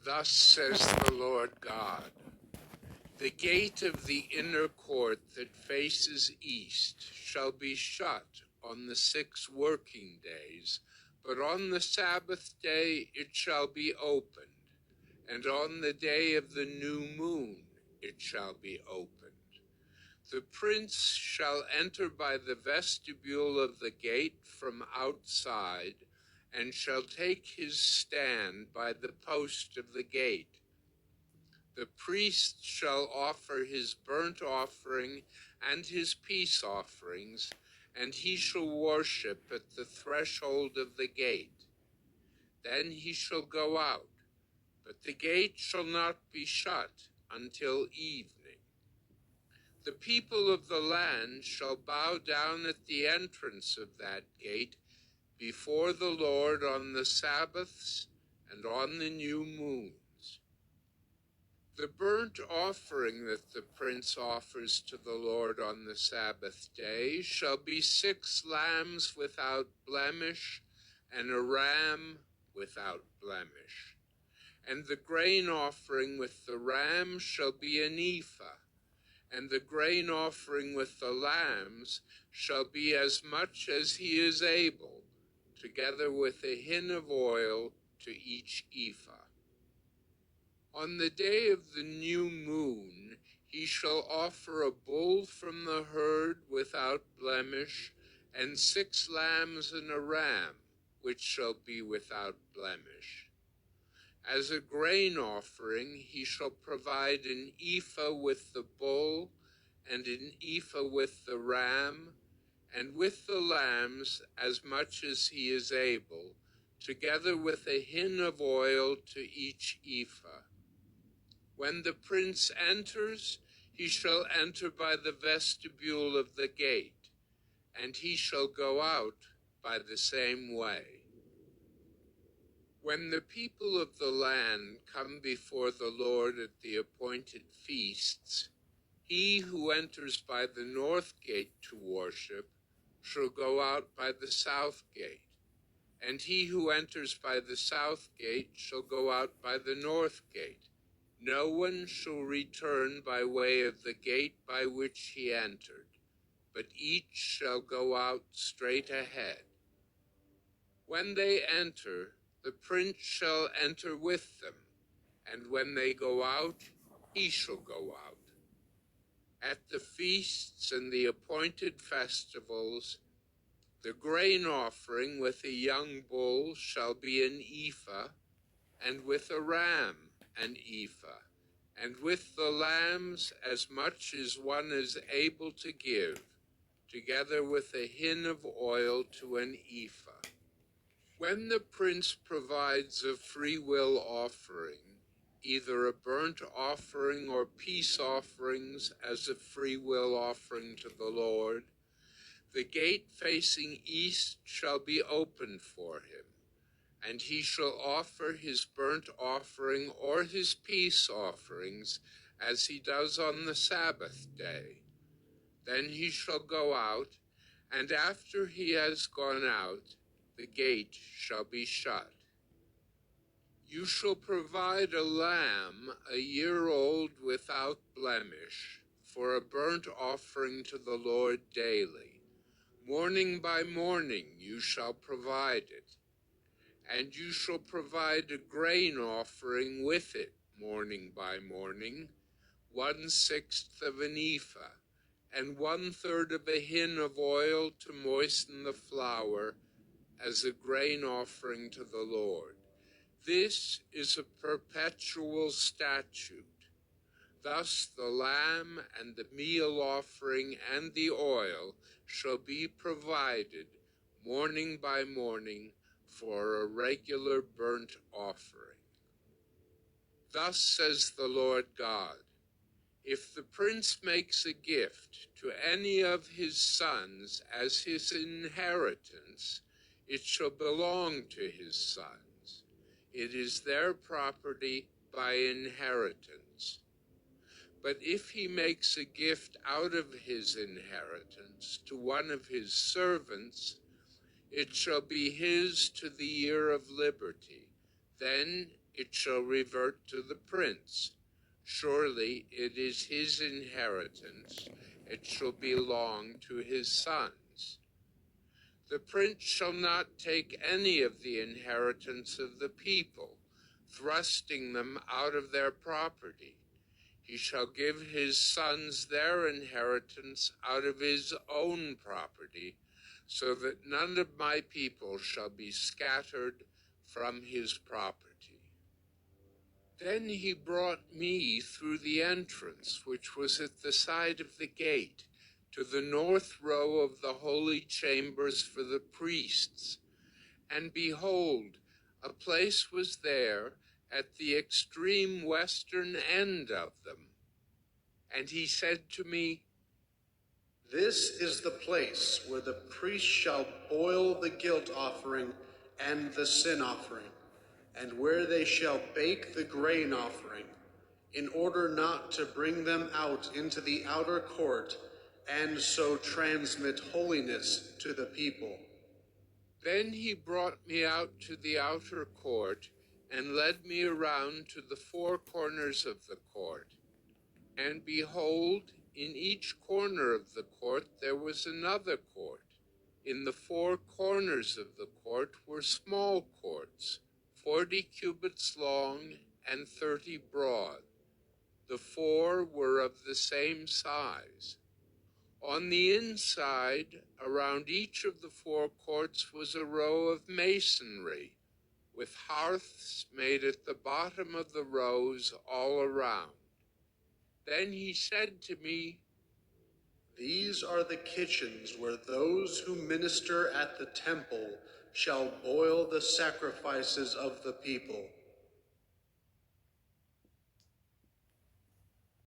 Thus says the Lord God, the gate of the inner court that faces east shall be shut on the 6 working days, but on the Sabbath day it shall be opened, and on the day of the new moon it shall be opened. The prince shall enter by the vestibule of the gate from outside, and shall take his stand by the post of the gate. The priest shall offer his burnt offering and his peace offerings, and he shall worship at the threshold of the gate. Then he shall go out, but the gate shall not be shut until evening. The people of the land shall bow down at the entrance of that gate before the Lord on the Sabbaths and on the new moons. The burnt offering that the prince offers to the Lord on the Sabbath day shall be 6 lambs without blemish and a ram without blemish. And the grain offering with the ram shall be an ephah, and the grain offering with the lambs shall be as much as he is able, together with a hin of oil to each ephah. On the day of the new moon he shall offer a bull from the herd without blemish, and 6 lambs and a ram, which shall be without blemish. As a grain offering he shall provide an ephah with the bull, and an ephah with the ram, and with the lambs as much as he is able, together with a hin of oil to each ephah. When the prince enters, he shall enter by the vestibule of the gate, and he shall go out by the same way. When the people of the land come before the Lord at the appointed feasts, he who enters by the north gate to worship shall go out by the south gate, and he who enters by the south gate shall go out by the north gate. No one shall return by way of the gate by which he entered, but each shall go out straight ahead. When they enter, the prince shall enter with them, and when they go out, he shall go out. At the feasts and the appointed festivals, the grain offering with a young bull shall be an ephah, and with a ram an ephah, and with the lambs as much as one is able to give, together with a hin of oil to an ephah. When the prince provides a free will offering, either a burnt offering or peace offerings as a free will offering to the Lord, the gate facing east shall be opened for him, and he shall offer his burnt offering or his peace offerings as he does on the Sabbath day. Then he shall go out, and after he has gone out, the gate shall be shut. You shall provide a lamb a year old without blemish for a burnt offering to the Lord daily. Morning by morning you shall provide it. And you shall provide a grain offering with it morning by morning, 1/6 of an ephah, and 1/3 of a hin of oil to moisten the flour as a grain offering to the Lord. This is a perpetual statute. Thus the lamb and the meal offering and the oil shall be provided morning by morning for a regular burnt offering. Thus says the Lord God, if the prince makes a gift to any of his sons as his inheritance, it shall belong to his sons. It is their property by inheritance. But if he makes a gift out of his inheritance to one of his servants, it shall be his to the year of liberty. Then it shall revert to the prince. Surely it is his inheritance. It shall belong to his sons. The prince shall not take any of the inheritance of the people, thrusting them out of their property. He shall give his sons their inheritance out of his own property, so that none of my people shall be scattered from his property. Then he brought me through the entrance, which was at the side of the gate, to the north row of the holy chambers for the priests. And behold, a place was there at the extreme western end of them. And he said to me, "This is the place where the priest shall boil the guilt offering and the sin offering, and where they shall bake the grain offering, in order not to bring them out into the outer court, and so transmit holiness to the people." Then he brought me out to the outer court, and led me around to the four corners of the court. And behold, in each corner of the court there was another court. In the four corners of the court were small courts, 40 cubits long and 30 broad. The four were of the same size. On the inside, around each of the four courts, was a row of masonry, with hearths made at the bottom of the rows all around. Then he said to me, "These are the kitchens where those who minister at the temple shall boil the sacrifices of the people,